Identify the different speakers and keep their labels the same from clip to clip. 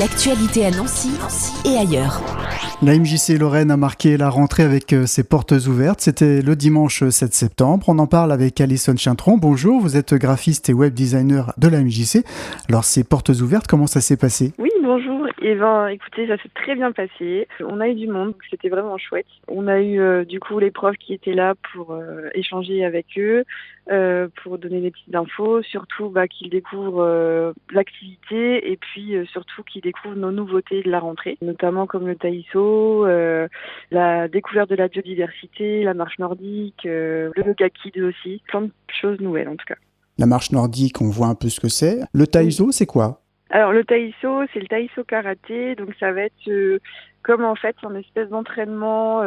Speaker 1: L'actualité à Nancy et ailleurs.
Speaker 2: La MJC Lorraine a marqué la rentrée avec ses portes ouvertes. C'était le dimanche 7 septembre. On en parle avec Alison Chintron. Bonjour, vous êtes graphiste et web designer de la MJC. Alors, ces portes ouvertes, comment ça s'est passé ?
Speaker 3: Oui, bonjour. Écoutez, ça s'est très bien passé. On a eu du monde, donc c'était vraiment chouette. On a eu du coup les profs qui étaient là pour échanger avec eux, pour donner des petites infos, surtout qu'ils découvrent l'activité et puis surtout qu'ils découvrent nos nouveautés de la rentrée, notamment comme le taïso, la découverte de la biodiversité, la marche nordique, le yoga kid aussi, plein de choses nouvelles en tout cas.
Speaker 2: La marche nordique, on voit un peu ce que c'est. Le taïso, c'est quoi ?
Speaker 3: Alors le taïso, c'est le taïso karaté, donc ça va être comme en fait une espèce d'entraînement,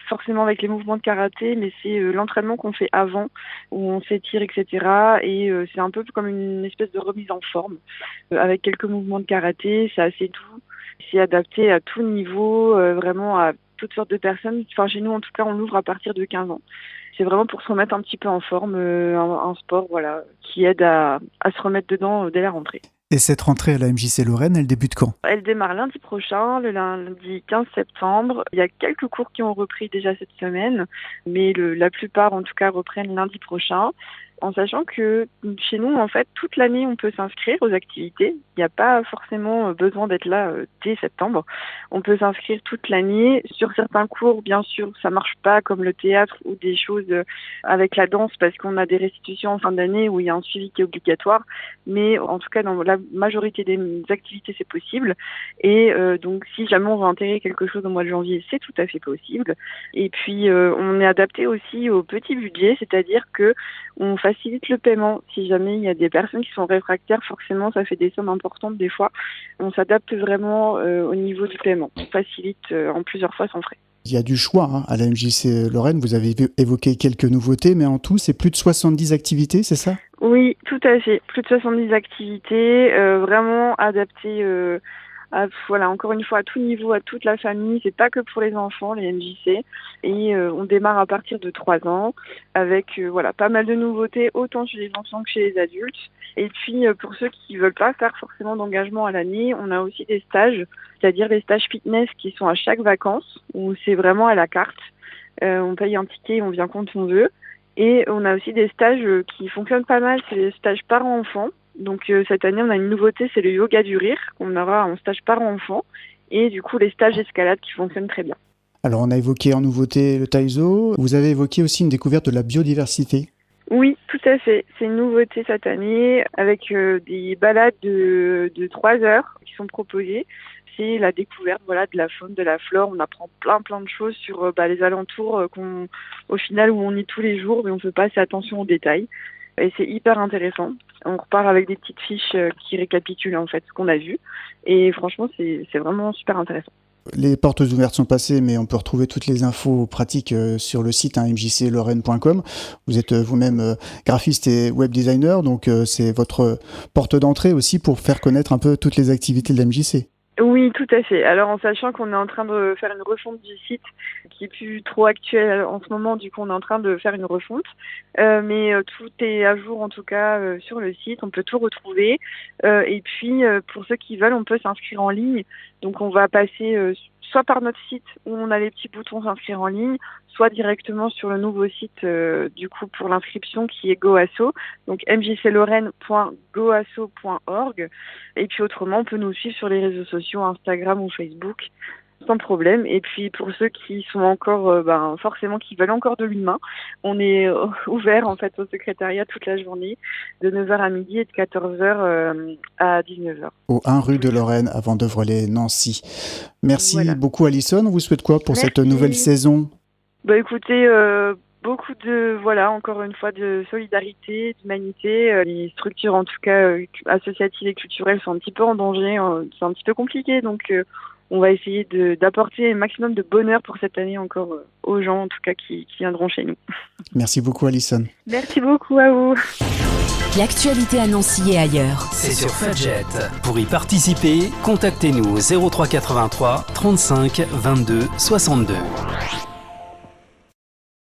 Speaker 3: forcément avec les mouvements de karaté, mais c'est l'entraînement qu'on fait avant, où on s'étire, etc. Et c'est un peu comme une espèce de remise en forme, avec quelques mouvements de karaté, c'est assez doux, c'est adapté à tout niveau, vraiment à toutes sortes de personnes. Enfin chez nous en tout cas, on l'ouvre à partir de 15 ans. C'est vraiment pour se remettre un petit peu en forme, un sport qui aide à se remettre dedans dès la rentrée.
Speaker 2: Et cette rentrée à la MJC Lorraine, elle débute quand ?
Speaker 3: Elle démarre lundi prochain, le lundi 15 septembre. Il y a quelques cours qui ont repris déjà cette semaine, mais la plupart en tout cas reprennent lundi prochain. En sachant que chez nous, en fait, toute l'année, on peut s'inscrire aux activités. Il n'y a pas forcément besoin d'être là dès septembre. On peut s'inscrire toute l'année. Sur certains cours, bien sûr, ça marche pas comme le théâtre ou des choses avec la danse parce qu'on a des restitutions en fin d'année où il y a un suivi qui est obligatoire. Mais en tout cas, dans la majorité des activités, c'est possible. Et donc, si jamais on veut intégrer quelque chose au mois de janvier, c'est tout à fait possible. Et puis, on est adapté aussi au petit budget, c'est-à-dire que on facilite le paiement. Si jamais il y a des personnes qui sont réfractaires, forcément, ça fait des sommes importantes des fois. On s'adapte vraiment au niveau du paiement. On facilite en plusieurs fois sans frais.
Speaker 2: Il y a du choix à la MJC Lorraine. Vous avez évoqué quelques nouveautés, mais en tout, c'est plus de 70 activités, c'est ça ?
Speaker 3: Oui, tout à fait. Plus de 70 activités, vraiment adaptées encore une fois, à tout niveau, à toute la famille. C'est pas que pour les enfants, les MJC. Et on démarre à partir de 3 ans avec pas mal de nouveautés, autant chez les enfants que chez les adultes. Et puis, pour ceux qui veulent pas faire forcément d'engagement à l'année, on a aussi des stages, c'est-à-dire les stages fitness qui sont à chaque vacances, où c'est vraiment à la carte. On paye un ticket, on vient quand on veut. Et on a aussi des stages qui fonctionnent pas mal, c'est les stages parents-enfants. Donc cette année, on a une nouveauté, c'est le yoga du rire. On aura un stage parents-enfants et du coup les stages escalade qui fonctionnent très bien.
Speaker 2: Alors on a évoqué en nouveauté le taïso. Vous avez évoqué aussi une découverte de la biodiversité.
Speaker 3: Oui, tout à fait. C'est une nouveauté cette année avec des balades de 3 heures qui sont proposées. C'est la découverte de la faune, de la flore. On apprend plein de choses sur les alentours au final où on est tous les jours, mais on ne fait pas assez attention aux détails. Et c'est hyper intéressant. On repart avec des petites fiches qui récapitulent en fait ce qu'on a vu. Et franchement, c'est vraiment super intéressant.
Speaker 2: Les portes ouvertes sont passées, mais on peut retrouver toutes les infos pratiques sur le site mjclorraine.com. Vous êtes vous-même graphiste et web designer, donc c'est votre porte d'entrée aussi pour faire connaître un peu toutes les activités de la MJC.
Speaker 3: Oui, tout à fait. Alors, en sachant qu'on est en train de faire une refonte du site qui est plus trop actuelle en ce moment, du coup, on est en train de faire une refonte. Mais tout est à jour, en tout cas, sur le site. On peut tout retrouver. Et puis, pour ceux qui veulent, on peut s'inscrire en ligne. Donc, on va passer soit par notre site où on a les petits boutons s'inscrire en ligne, soit directement sur le nouveau site du coup pour l'inscription qui est GoAsso, donc mjclorraine.goasso.org. Et puis autrement, on peut nous suivre sur les réseaux sociaux, Instagram ou Facebook, sans problème. Et puis pour ceux qui sont encore, forcément qui veulent encore de l'humain, on est ouvert en fait au secrétariat toute la journée, de 9h à midi et de 14h à 19h.
Speaker 2: Au 1 rue de Lorraine, à Vendeuvre-les-Nancy. Merci beaucoup Alison. On vous souhaite quoi pour cette nouvelle saison ?
Speaker 3: Écoutez, beaucoup de, encore une fois, de solidarité, d'humanité. Les structures, en tout cas, associatives et culturelles sont un petit peu en danger. C'est un petit peu compliqué, donc on va essayer d'apporter un maximum de bonheur pour cette année encore aux gens, en tout cas, qui viendront chez nous.
Speaker 2: Merci beaucoup Alison.
Speaker 3: Merci beaucoup à vous.
Speaker 1: L'actualité à Nancy et ailleurs.
Speaker 4: C'est sur Fudget. Pour y participer, contactez-nous au 03 83 35 22 62.